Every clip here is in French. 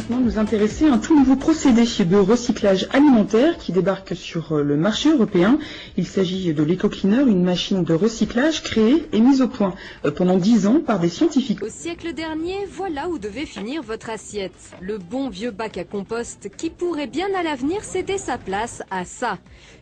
Maintenant nous intéresser à un tout nouveau procédé de recyclage alimentaire qui débarque sur le marché européen. Il s'agit de l'EcoCleaner, une machine de recyclage créée et mise au point pendant 10 ans par des scientifiques. Au siècle dernier, voilà où devait finir votre assiette. Le bon vieux bac à compost qui pourrait bien à l'avenir céder sa place à ça.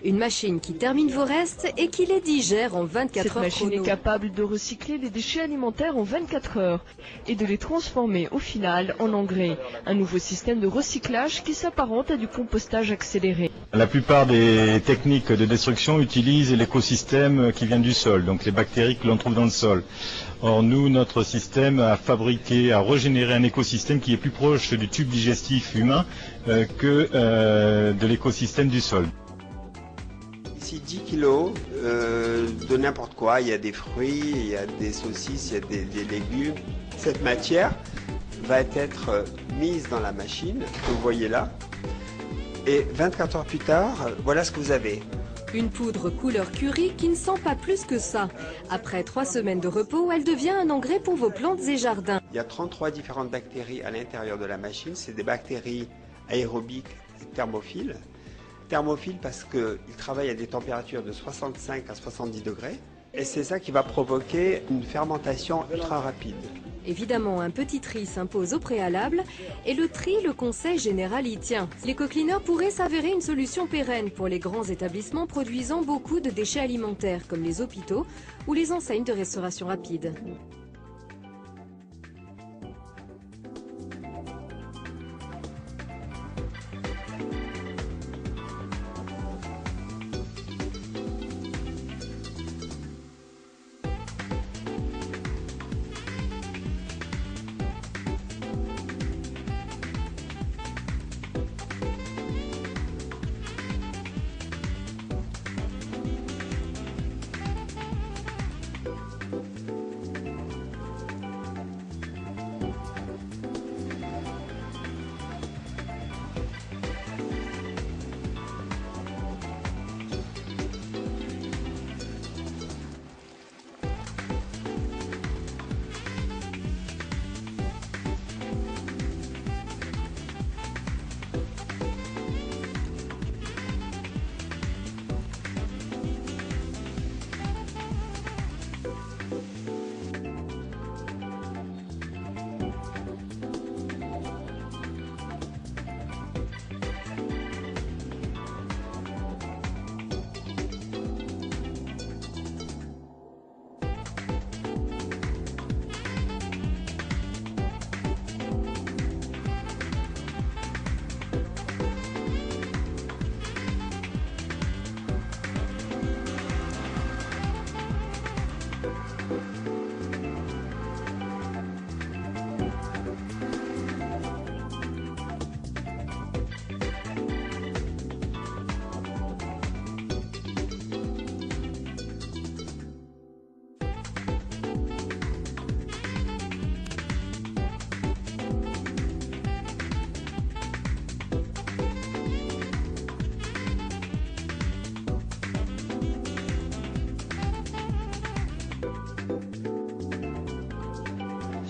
Une machine qui termine vos restes et qui les digère en 24 heures. Cette machine est capable de recycler les déchets alimentaires en 24 heures et de les transformer au final en engrais. Un nouveau système de recyclage qui s'apparente à du compostage accéléré. La plupart des techniques de destruction utilisent l'écosystème qui vient du sol, donc les bactéries que l'on trouve dans le sol. Or nous, notre système a régénéré un écosystème qui est plus proche du tube digestif humain que de l'écosystème du sol. Ici 10 kilos de n'importe quoi, il y a des fruits, il y a des saucisses, il y a des légumes. Cette matière va être mise dans la machine, que vous voyez là, et 24 heures plus tard, voilà ce que vous avez. Une poudre couleur curry qui ne sent pas plus que ça. Après 3 semaines de repos, elle devient un engrais pour vos plantes et jardins. Il y a 33 différentes bactéries à l'intérieur de la machine, c'est des bactéries aérobiques thermophiles. Thermophiles parce qu'ils travaillent à des températures de 65 à 70 degrés. Et c'est ça qui va provoquer une fermentation ultra rapide. Évidemment, un petit tri s'impose au préalable et le tri, le conseil général y tient. L'EcoCleaner pourrait s'avérer une solution pérenne pour les grands établissements produisant beaucoup de déchets alimentaires comme les hôpitaux ou les enseignes de restauration rapide.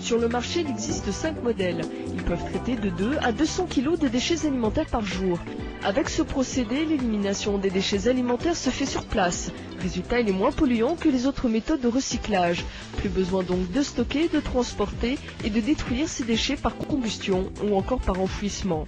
Sur le marché, il existe 5 modèles. Ils peuvent traiter de 2 à 200 kg de déchets alimentaires par jour. Avec ce procédé, l'élimination des déchets alimentaires se fait sur place. Résultat, il est moins polluant que les autres méthodes de recyclage. Plus besoin donc de stocker, de transporter et de détruire ces déchets par combustion ou encore par enfouissement.